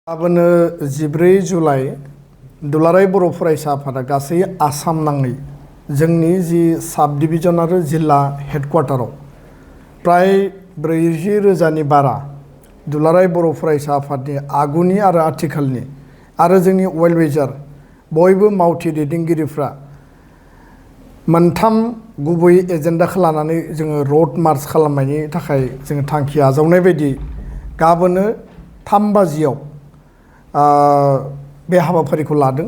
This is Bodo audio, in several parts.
गाबोनो 14 जुलाइ दुलाराय बर' फरायसा आफादा गासै आसाम नाङै जोंनि जि साब डिभिजन आरो जिल्ला हेडक्वार्टाराव प्राय 40,000नि बारा दुलाराय बर' फरायसा आफादनि आगुनि आरो आथिखालनि आरो जोंनि वेल विजार बयबो मावथि दैदेनगिरिफ्रा मोनथाम गुबै एजेन्डाखौ लानानै जोङो रोड मार्च खालामनायनि थाखाय जोङो थांखि आजावनाय बायदि गाबोनो 3 बाजियाव बे हाबाफारिखौ लादों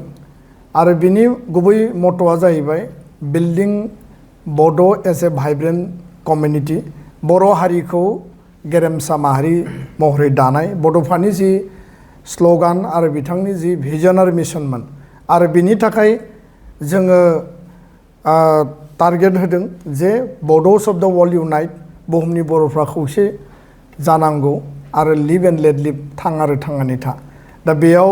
आरो बिनि गुबै मट'आ जाहैबाय बिल्डिं बड' एज ए भाइब्रेन्ट कमिउनिटि बर' हारिखौ गेरेमसा माहारि महरै दानाय बड'फानि जि स्ल'गान आरो बिथांनि जि भिजन आरो मिशनमोन आरो बिनि थाखाय जोङो टारगेट होदों जे बड'स अफ द वर्ल्ड इउनाइट बुहुमनि बर'फ्रा खौसे जानांगौ आरो लिभ एन्ड लेट लिभ थां आरो थांनानै था दा बेयाव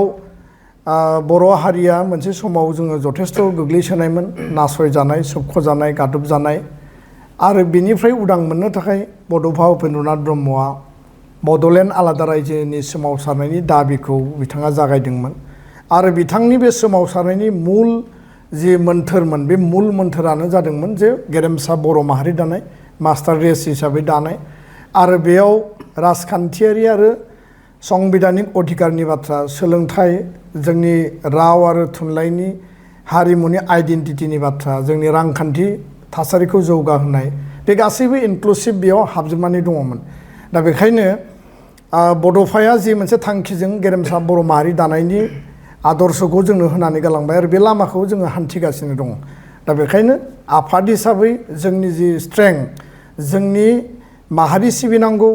बर' हारिया मोनसे समाव जोङो जथेस्थ' गोग्लैसोनायमोन नासयजानाय सोबख'जानाय गादबजानाय आरो बिनिफ्राय उदां मोननो थाखाय बड'फा उपेन्द्रनाथ ब्रह्मआ बड'लेण्ड आलादा रायजोनि सोमावसारनायनि दाबिखौ बिथाङा जागायदोंमोन आरो बिथांनि बे सोमावसारनायनि मुल जि मोन्थोरमोन बे मुल मोन्थोरानो जादोंमोन जे गेरेमसा बर' माहारि दानाय मास्टार रेस हिसाबै दानाय आरो बेयाव राजखान्थियारि आरो संबिधानिक अधिकारनि बाथ्रा सोलोंथाइ जोंनि राव आरो थुनलाइनि हारिमुनि आइडेन्टिटिनि बाथ्रा जोंनि रांखान्थि थासारिखौ जौगाहोनाय बे गासैबो इनक्लुसिभ बेयाव हाबजोबनानै दङमोन दा बेखायनो बड'फाया जि मोनसे थांखिजों गेरेमसा बर' माहारि दानायनि आदर्शखौ जोंनो होनानै गालांबाय आरो बे लामाखौ जोङो हान्थिगासिनो दङ दा बेखायनो आफाद हिसाबै जोंनि जि स्ट्रेंथ जोंनि माहारि सिबिनांगौ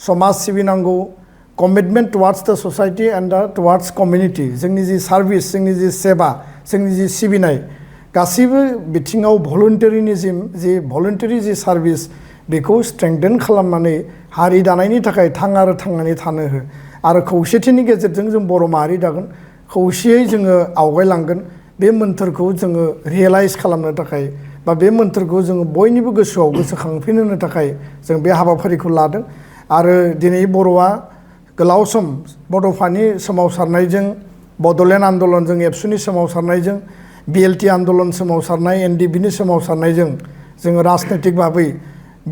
समाज सिबिनांगौ कमिटमेन्ट टुवार्ड्स द ससाइटि एन्ड टुवार्ड्स कमिउनिटि जोंनि जि सार्भिस जोंनि जि सेबा जोंनि जि सिबिनाय गासैबो बिथिङाव भलुन्टारि जि सार्भिस बेखौ स्ट्रेंथेन खालामनानै हारि दानायनि थाखाय थां आरो थांनानै थानो हो आरो खौसेथिनि गेजेरजों जों बर' माहारि दागोन खौसेयै जोङो आवगायलांगोन बे मोन्थोरखौ जोङो रियेलाइज खालामनो थाखाय बा बे मोन्थोरखौ जोङो बयनिबो गोसोआव गोसोखांफिनहोनो थाखाय जों बे हाबाफारिखौ लादों आरो दिनै बर'आ गोलाव सम बड'फानि सोमावसारनायजों बड'लेण्ड आन्दलनजों एबसुनि सोमावसारनायजों बिएलटि आन्दलन सोमावसारनाय एनडिपिनि सोमावसारनायजों जोङो राजनैतिक भाबै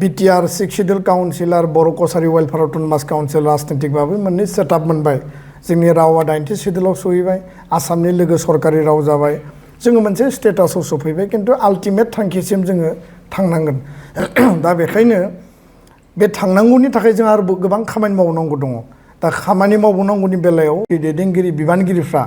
बिटिआर 6 सिडिउल काउन्सिल आरो बर' कसारि वेलफेयार अट'नमास काउन्सिल राजनैतिक भाबै मोननै सेटआप मोनबाय जोंनि रावा 90 सिडिउलाव सहैबाय आसामनि लोगो सरकारि राव जाबाय जोङो मोनसे स्टेटासाव सफैबाय खिन्थु आल्टिमेट थांखिसिम जोङो थांनांगोन दा बेखायनो बे थांनांगौनि थाखाय जों आरो गोबां खामानि मावनांगौ दङ दा खामानि मावनांगौनि बेलायाव दैदेनगिरि बिबानगिरिफ्रा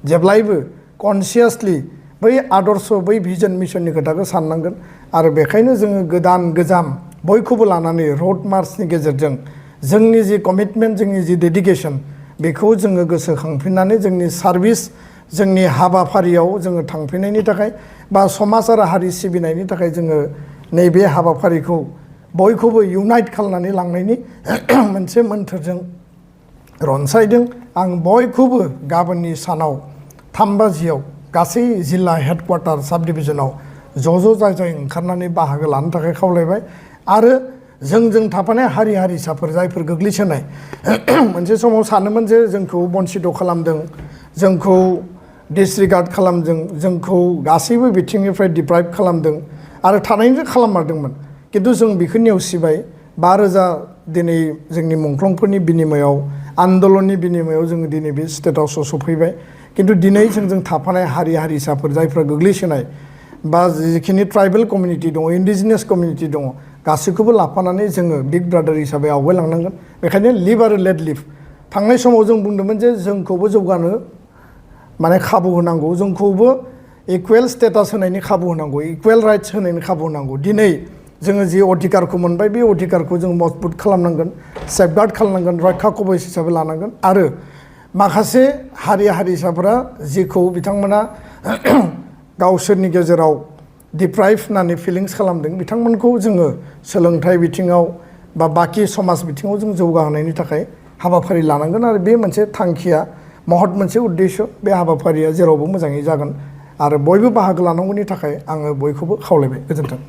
जेब्लायबो कनसियासलि बै आदर्श बै भिजन मिशननि खोथाखौ साननांगोन आरो बेखायनो जोङो गोदान गोजाम बयखौबो लानानै रोड मार्चनि गेजेरजों जोंनि जि कमिटमेन्ट जोंनि जि डेडिकेसन बेखौ जोङो गोसोखांफिननानै जोंनि सार्भिस जोंनि हाबाफारियाव जोङो थांफिननायनि थाखाय बा समाज आरो हारि सिबिनायनि थाखाय जोङो नैबे हाबाफारिखौ बयखौबो इउनाइट खालामनानै लांनायनि मोनसे मोन्थोरजों रनसायदों आं बयखौबो गाबोननि सानाव 3 बाजियाव गासै जिल्ला हेडक्वार्टार साब डिभिजनाव ज' जाय ओंखारनानै बाहागो लानो थाखाय खावलायबाय आरो जोंजों थाफानाय हारि हारिसाफोर जायफोर गोग्लैसोनाय मोनसे समाव सानोमोन जे जोंखौ बन्सित खालामदों जोंखौ डिसरिगार्ड खालामदों जोंखौ गासैबो बिथिंनिफ्राय डिप्राइभ खालामदों आरो थानायनिफ्राय खालाममारदोंमोन किन्तु जों बेखौ नेवसिबाय 5,000 दिनै जोंनि मुंख्लंफोरनि बिनिमयाव आन्दलननि बिनिमयाव जोङो दिनै बे स्टेटासाव सफैबाय किन्तु दिनै जोंजों थाफानाय हारि हारिसाफोर जायफ्रा गोग्लैसोनाय बा जिखिनि ट्राइबेल कमिउनिटि दङ इन्डिजिनियास कमिउनिटि दङ गासैखौबो लाफानानै जोङो बिग ब्रादार हिसाबै आवगायलांनांगोन बेखायनो लिभ आरो लेट लिभ थांनाय समाव जों बुंदोंमोन जे जोंखौबो जौगानो माने खाबु होनांगौ जोंखौबो इकुवेल स्टेटास होनायनि खाबु होनांगौ इकुवेल राइट्स होनायनि खाबु होनांगौ दिनै जोङो जि अधिकारखौ मोनबाय बे अधिकारखौ जों मजबुत खालामनांगोन सेफगार्ड खालामनांगोन रैखा कवच हिसाबै लानांगोन आरो माखासे हारि हारिसाफोरा जिखौ बिथांमोना गावसोरनि गेजेराव डिप्राइभ होननानै फिलिंस खालामदों बिथांमोनखौ जोङो सोलोंथाइ बिथिङाव बा बाखि समाज बिथिङाव जों जौगाहोनायनि थाखाय हाबाफारि लानांगोन आरो बे मोनसे थांखिया महत मोनसे उद्देश्य बे हाबाफारिया जेरावबो मोजाङै जागोन आरो बयबो बाहागो लानांगौनि थाखाय आङो बयखौबो खावलायबाय गोजोन्थों